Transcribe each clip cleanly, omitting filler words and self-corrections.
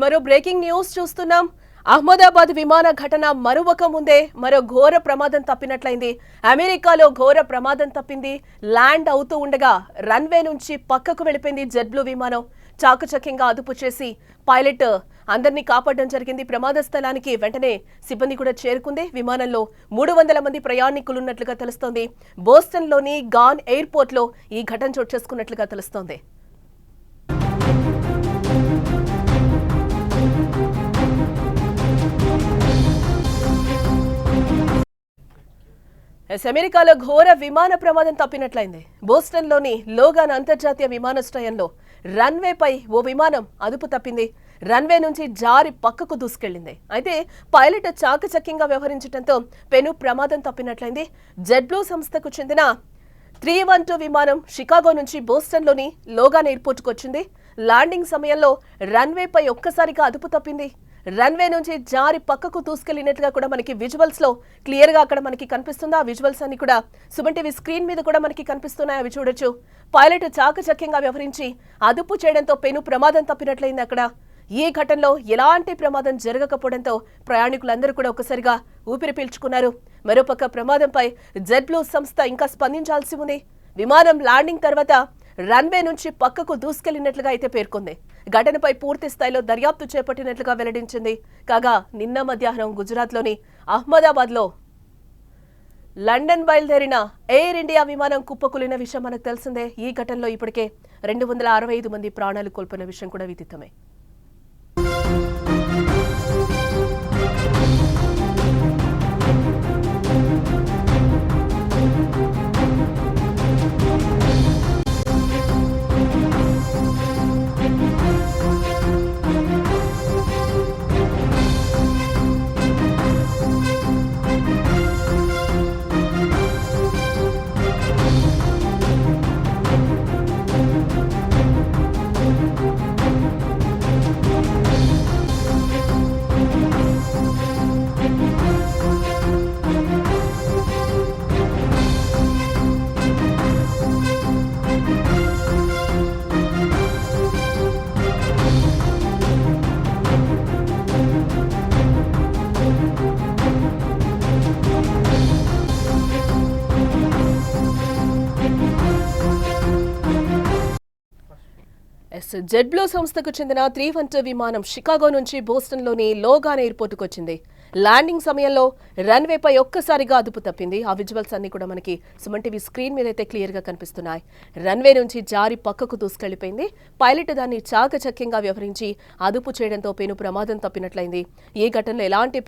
మరో breaking news చూస్తున్నాం. అహ్మదాబాద్ విమాన ఘటన మరొక ముందే మరో ఘోర ప్రమాదం తప్పినట్లయింది. అమెరికాలో ఘోర ప్రమాదం తప్పింది. ల్యాండ్ అవుతూ ఉండగా రన్వే నుంచి పక్కకు వెళ్ళిపోయింది జెట్ బ్లూ విమానం. చాకచక్యంగా అదుపు చేసి పైలట్ అందరినీ కాపాడడం జరిగింది. ప్రమాద స్థలానికి వెంటనే సిబ్బంది కూడా చేరుకుంది. విమానంలో 300 మంది ప్రయాణికులున్నట్లుగా తెలుస్తోంది. బోస్టన్లోని గాన్ ఎయిర్పోర్ట్లో ఈ ఘటన చోటు చేసుకున్నట్లుగా తెలుస్తోంది. అమెరికాలో ఘోర విమాన ప్రమాదం తప్పినట్లయింది. బోస్టన్లోని లోగాన్ అంతర్జాతీయ విమానాశ్రయంలో రన్వేపై ఓ విమానం అదుపు తప్పింది. రన్వే నుంచి జారి పక్కకు దూసుకెళ్లింది. అయితే పైలట్ చాకచక్యంగా వ్యవహరించడంతో పెను ప్రమాదం తప్పినట్లయింది. జెట్ బ్లూ సంస్థకు చెందిన 312 విమానం షికాగో నుంచి బోస్టన్లోని లోగాన్ ఎయిర్పోర్టుకు వచ్చింది. ల్యాండింగ్ సమయంలో రన్వేపై ఒక్కసారిగా అదుపు తప్పింది. రన్వే నుంచి జారి పక్కకు దూసుకెళ్లినట్లుగా కూడా మనకి విజువల్స్ లో క్లియర్ గా అక్కడ మనకి కనిపిస్తుంది. ఆ విజువల్స్ అన్ని కూడా సుమన్ టీవీ స్క్రీన్ మీద కూడా మనకి కనిపిస్తున్నాయి. అవి చూడొచ్చు. పైలట్ చాకచక్యంగా వ్యవహరించి అదుపు చేయడంతో పెను ప్రమాదం తప్పినట్లయింది. అక్కడ ఈ ఘటనలో ఎలాంటి ప్రమాదం జరగకపోవడంతో ప్రయాణికులందరూ కూడా ఒక్కసారిగా ఊపిరి పీల్చుకున్నారు. మరోపక్క ప్రమాదంపై జెట్ బ్లూ సంస్థ ఇంకా స్పందించాల్సి ఉంది. విమానం ల్యాండింగ్ తర్వాత రన్వే నుంచి పక్కకు దూసుకెళ్లినట్లుగా అయితే పేర్కొంది. ఘటనపై పూర్తి స్థాయిలో దర్యాప్తు చేపట్టినట్లుగా వెల్లడించింది. కాగా నిన్న మధ్యాహ్నం గుజరాత్లోని అహ్మదాబాద్లో లండన్ బయలుదేరిన ఎయిర్ ఇండియా విమానం కుప్పకూలిన విషయం మనకు తెలిసిందే. ఈ ఘటనలో ఇప్పటికే 265 మంది ప్రాణాలు కోల్పోయిన విషయం కూడా విదితమే. జెట్ బ్లూ సంస్థకు చెందిన 312 విమానం షికాగో నుంచి బోస్టన్లోని లోగాన్ ఎయిర్పోర్టుకు వచ్చింది. ల్యాండింగ్ సమయంలో రన్వేపై ఒక్కసారిగా అదుపు తప్పింది. ఆ విజువల్స్ అన్ని కూడా మనకి సుమన్ టీవీ స్క్రీన్ మీద అయితే క్లియర్ గా కనిపిస్తున్నాయి. రన్వే నుంచి జారి పక్కకు దూసుకెళ్లిపోయింది. పైలట్ దాన్ని చాకచక్యంగా వ్యవహరించి అదుపు చేయడంతో పెను ప్రమాదం తప్పినట్లయింది. ఈ ఘటనలో ఎలాంటి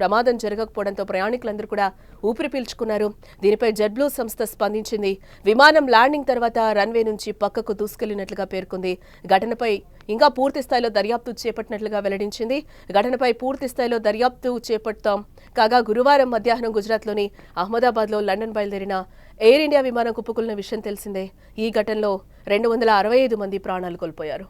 ప్రమాదం జరగకపోవడంతో ప్రయాణికులందరూ కూడా ఊపిరి పీల్చుకున్నారు. దీనిపై జెట్ బ్లూ సంస్థ స్పందించింది. విమానం ల్యాండింగ్ తర్వాత రన్వే నుంచి పక్కకు దూసుకెళ్లినట్లుగా పేర్కొంది. ఘటనపై ఇంకా పూర్తి స్థాయిలో దర్యాప్తు చేపట్టినట్లుగా వెల్లడించింది. ఘటనపై పూర్తి స్థాయిలో దర్యాప్తు చేపడతాం. కాగా గురువారం మధ్యాహ్నం గుజరాత్లోని అహ్మదాబాద్లో లండన్ బయలుదేరిన ఎయిర్ ఇండియా విమానం కుప్పకూలిన విషయం తెలిసిందే. ఈ ఘటనలో 265 మంది ప్రాణాలు కోల్పోయారు.